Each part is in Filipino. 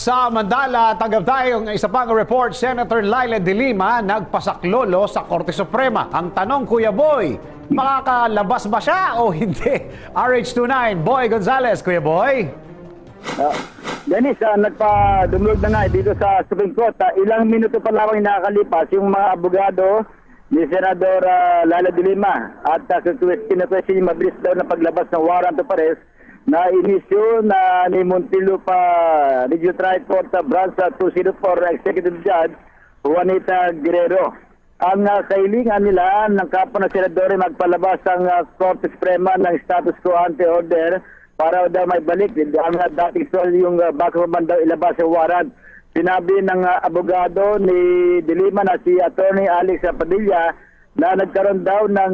Sa Mandala, tanggap tayo ng isa pang report. Senator Laila De Lima nagpasaklolo sa Korte Suprema. Ang tanong, Kuya Boy, makakalabas ba siya o hindi? RH29, Boy Gonzales. Kuya Boy? Dennis, nagpa-dumulog na nga dito sa Supreme Court. Ilang minuto pa lamang nakakalipas yung mga abogado ni Senador Laila De Lima at kinukwestiyon yung mabilis daw na paglabas ng warrant of arrest na inisyu na ni Muntinlupa Regional Trial Court Branch 204 Executive Judge Juanita Guerrero. Ang kahilingan nila ng kapwa na senador ay magpalabas ang Korte Suprema ng status quo ante order para daw may balik ang dating sol yung bago man daw ilabas ang warrant. Sinabi ng abogado ni De Lima na si Attorney Alex Padilla na nagkaroon daw ng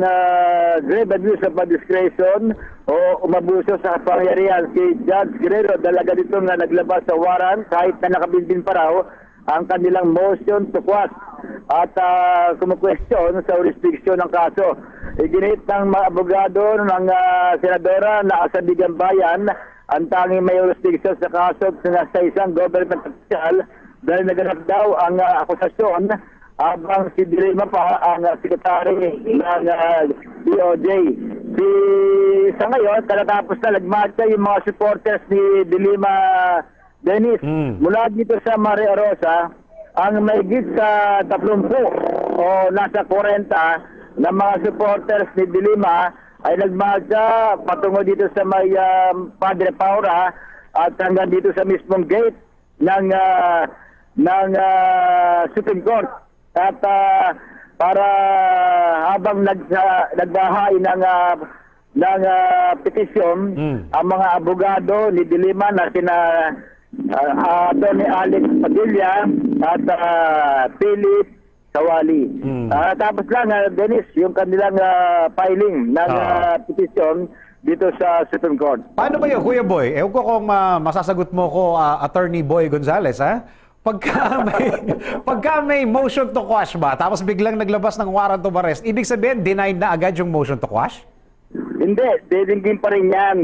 grave abuse of discretion o umabuso sa kapangyarihan si Judge Guerrero dalaga dito nga naglabas sa warrant kahit na nakabinbin pa raw ang kanilang motion to quash at kumukwestiyon sa jurisdiction ng kaso. Iginit ng mga abogado ng senadora na Asandigan Bayan ang tanging may jurisdiction sa kaso sa isang government official dahil naganap daw ang akusasyon habang si De Lima pa ang sekretary ng DOJ. Sa ngayon, katatapos na nagmarcha yung mga supporters ni De Lima, Dennis, mula dito sa Maria Rosa, ang mahigit sa 30 o nasa 40 na mga supporters ni De Lima ay nagmarcha patungo dito sa may Padre Paura at hanggang dito sa mismong gate ng Supreme Court. At para habang nagbahay ng petisyon ang mga abogado ni De Lima na sina Attorney Alex Padilla at Philip Sawali. Tapos lang, Dennis, yung kanilang filing ng petisyon dito sa Supreme Court. Paano ba yun, Kuya Boy? Ewan ko kung masasagot mo ko, Attorney Boy Gonzales, ha? Pagka may motion to quash ba, tapos biglang naglabas ng warrant of arrest, ibig sabihin, denied na agad yung motion to quash? Hindi, didinggin pa rin yan.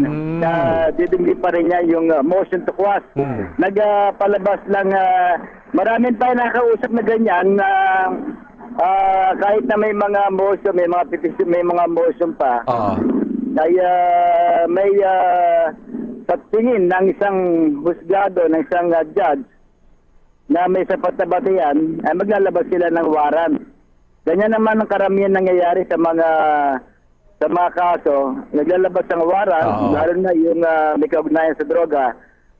Didinggin pa rin yan yung motion to quash. Nagpalabas lang, maraming tayo nakausap na ganyan na kahit na may mga motion, may mga petition, may mga motion pa, ay may sa tingin ng isang husgado, ng isang judge, na may sapat na batayan, ay maglalabas sila ng warrant. Ganyan naman ang karamihan nangyayari sa mga kaso. Naglalabas ng warrant, lalo na yung may kaugnayan sa droga,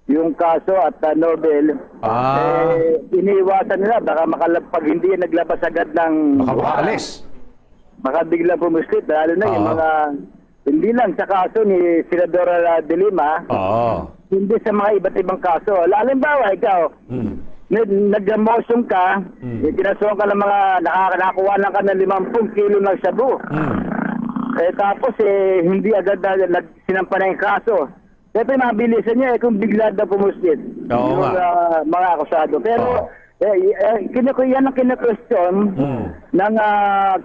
yung kaso at Nobel, iniiwasan nila, baka pag hindi naglabas agad ng makapaalis. Baka biglang pumuslit, lalo na yung mga, hindi lang sa kaso ni Senadora De Lima, hindi sa mga iba't ibang kaso. Halimbawa, ikaw, nag-motion ka, kinasuhan ka ng mga nakakuha lang ka ng 50 kilo ng shabu. Tapos hindi agad sinampa na yung kaso. Siyempre mabilisan niya kung bigla daw pumuslit yung mga akusado. Pero yan ang kina-question ng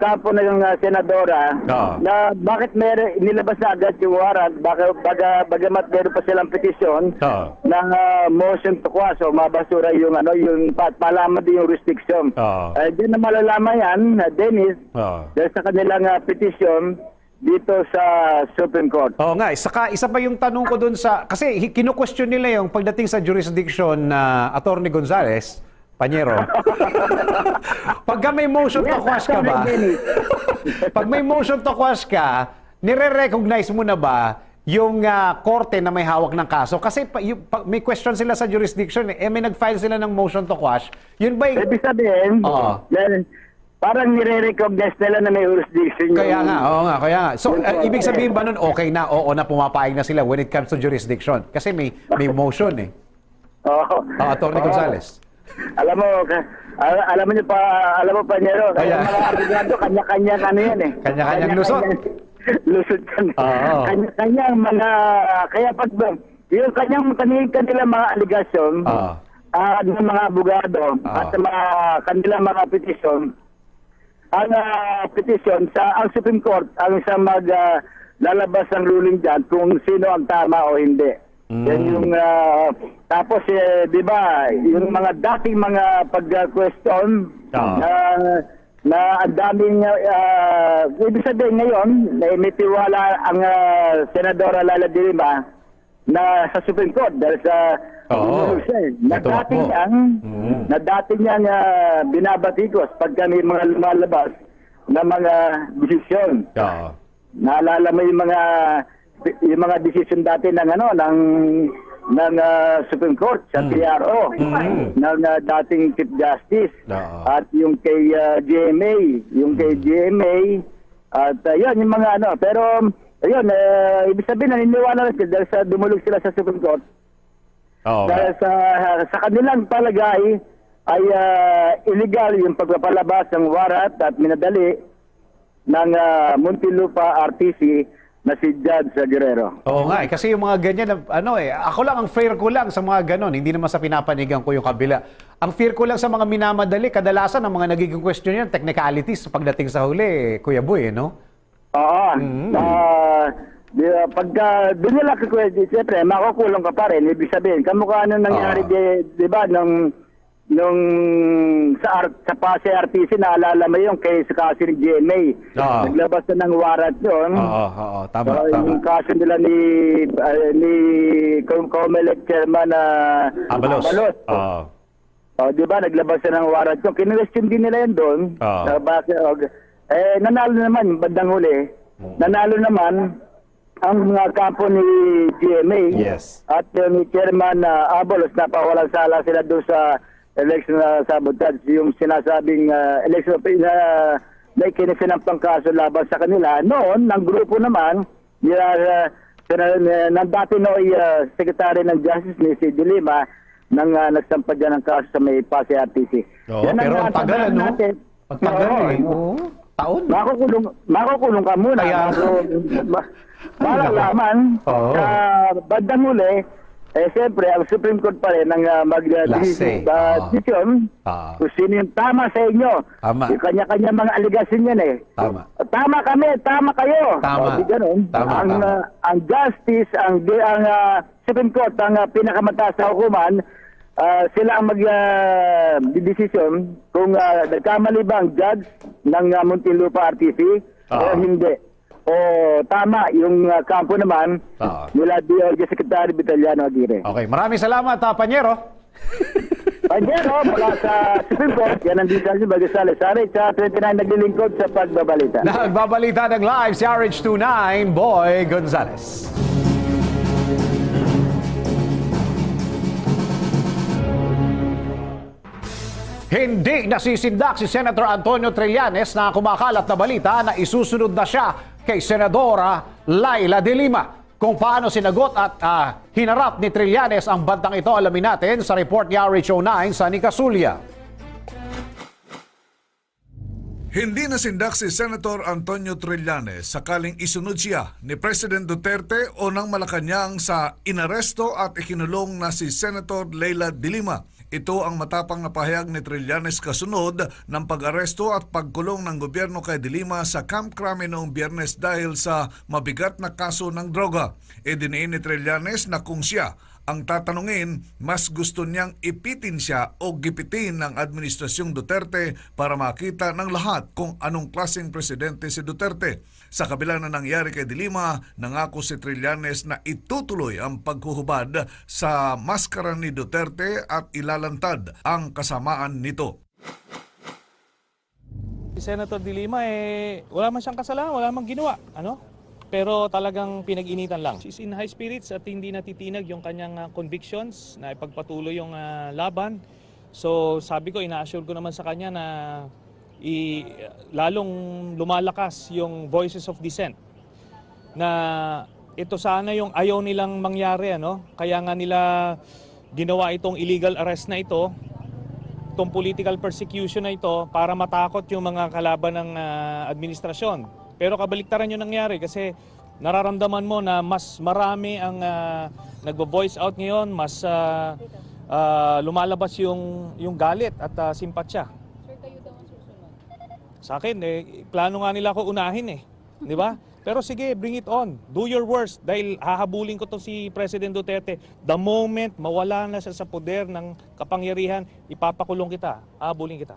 kapo ng senadora na bakit nilabas na agad yung warrant, bagamat meron pa silang petisyon ng motion to quash o mabasura yung palaman din yung restriction. Diyan na malalaman yan, Dennis, dahil sa kanilang petisyon dito sa Supreme Court. Oo nga, isa pa yung tanong ko dun kasi kinu-question nila yung pagdating sa jurisdiction na Attorney Gonzales, Panyero. Pagka may motion to quash ka ba? Pag may motion to quash ka, nire-recognize mo na ba yung korte na may hawak ng kaso? Kasi may question sila sa jurisdiction may nag-file sila ng motion to quash. Yun ba yung... Ibig sabihin, parang nire-recognize nila na may jurisdiction. Kaya nga. So, ibig sabihin ba nun okay na, oo na pumapayag na sila when it comes to jurisdiction? Kasi may motion Attorney Gonzales. Alam mo Panyero, mga abogado, kanya-kanya yan Kanya-kanyang lusot. Lusot yan. Kanya-kanyang mga, kaya pag, yung kanila mga aligasyon, ng mga abogado, at mga kanilang mga petisyon, ang petisyon ang Supreme Court, ang isang lalabas ng ruling dyan kung sino ang tama o hindi. Yan yung, tapos, di ba, yung mga dating mga pag-question na ang daming, ibig sabihin ngayon, na may tiwala ang Senadora Laila de Lima na sa Supreme Court dahil sa na dati niyang binabatikos pagka may mga lumalabas na mga desisyon. Naalala mo yung mga desisyon dati ng Supreme Court sa PRO ng dating Chief Justice at yung kay GMA at yun yung mga pero ayun ibig sabihin naniniwala na sila dahil sa dumulog sila sa Supreme Court. Dahil sa kanilang palagay ay illegal yung pagpapalabas ng warat at minadali ng Muntinlupa RTC na si Judge Guerrero. Oo nga, kasi yung mga ganyan, ako lang, ang fair ko lang sa mga ganon, hindi naman sa pinapanigan ko yung kabila. Ang fair ko lang sa mga minamadali, kadalasan ang mga nagiging question yan, technicalities pagdating sa huli, Kuya Boy, no? Oo. Pagka doon nila kakwede, siyempre, makukulong ka pa rin. Ibig sabihin, kamukha nung nangyari, di ba, nung sa RTC, naalala mo yung case kasi ni GMA. Naglabas na ng warrant yun. Tama. Yung kaso nila ni COMELEC Chairman Abalos. Di ba, naglabas na ng warrant yun. Kinwestiyon din nila yun doon. Nanalo naman, bandang huli. Nanalo naman ang mga kampo ni GMA at ni Chairman Abalos, napawalang sala sila doon sa election sabotage, yung sinasabing election na ikinasinampang kaso laban sa kanila. Noon, ng grupo naman, ng dati noy Secretary ng Justice ni si De Lima nang nagsampa dyan ng kaso sa may Pasay RTC. Pero ang tagal, ano? Ang tagal taon. Makukulong ka muna. Parang laman, sa bandang huli, siyempre, ang Supreme Court pa rin ang mag-desisyon kung sino yung tama sa inyo. Yung kanya-kanya mga aligasyon yan Tama kami, tama kayo. Ang justice, ang Supreme Court, ang pinakamataas na hukuman, sila ang mag-desisyon kung nagkamali ba ang judge ng Muntinlupa RTC o hindi. O tama, yung kampo naman nila DOJ Secretary Vitaliano Aguirre. Okay, maraming salamat, Panyero. Panyero, mula sa Supreme Court, yan ang details ng Bagasales. RH 29 naglilingkod sa pagbabalita. Nagbabalita ng live si RH29, Boy Gonzales. Hindi nasisindak si Senator Antonio Trillanes na kumakalat na balita na isusunod na siya kay Senadora Laila de Lima. Kung paano sinagot at hinarap ni Trillanes ang bantang ito, alamin natin sa report ni RH09 sa Nicasulia. Hindi nasindak si Senator Antonio Trillanes sakaling isunod siya ni President Duterte o ng Malacanang sa inaresto at ikinulong na si Senator Laila de Lima. Ito ang matapang na pahayag ni Trillanes kasunod ng pag-aresto at pagkulong ng gobyerno kay de Lima sa Camp Crame noong Biyernes dahil sa mabigat na kaso ng droga. Idiniin ni Trillanes na kung siya ang tatanungin, mas gusto niyang ipitin siya o gipitin ng Administrasyong Duterte para makita ng lahat kung anong klaseng presidente si Duterte. Sa kabila na nangyari kay de Lima, nangako si Trillanes na itutuloy ang paghuhubad sa maskara ni Duterte at ilalantad ang kasamaan nito. Si Senator de Lima, wala man siyang kasalanan, wala man ginawa. Pero talagang pinag-initan lang. She's in high spirits at hindi natitinag yung kanyang convictions na ipagpatuloy yung laban. So sabi ko, ina-assure ko naman sa kanya na lalong lumalakas yung voices of dissent. Na ito sana yung ayaw nilang mangyari. Kaya nga nila ginawa itong illegal arrest na ito, itong political persecution na ito para matakot yung mga kalaban ng administrasyon. Pero kabaliktaran yung nangyari kasi nararamdaman mo na mas marami ang nagbo-voice out ngayon, mas lumalabas yung galit at simpatsya. Sir, kayo daw ang susunod. Sa akin, plano nga nila ako unahin Di ba? Pero sige, bring it on. Do your worst dahil hahabulin ko to si President Duterte. The moment mawala na siya sa poder ng kapangyarihan, ipapakulong kita, hahabulin kita.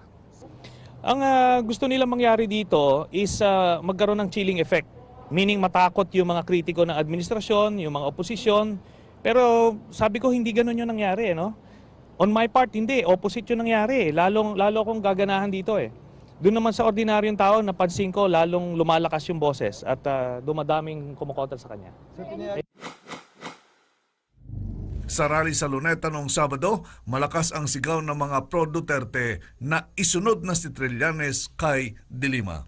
Ang gusto nilang mangyari dito is magkaroon ng chilling effect. Meaning matakot yung mga kritiko ng administrasyon, yung mga oposisyon. Pero sabi ko hindi ganun yung nangyari, no? On my part, hindi. Opposite yung nangyari. Lalo akong gaganahan dito eh. Doon naman sa ordinaryong tao, napansin ko lalong lumalakas yung boses at dumadaming kumukontra sa kanya. Sa rally sa Luneta noong Sabado, malakas ang sigaw ng mga pro-Duterte na isunod na si Trillanes kay De Lima.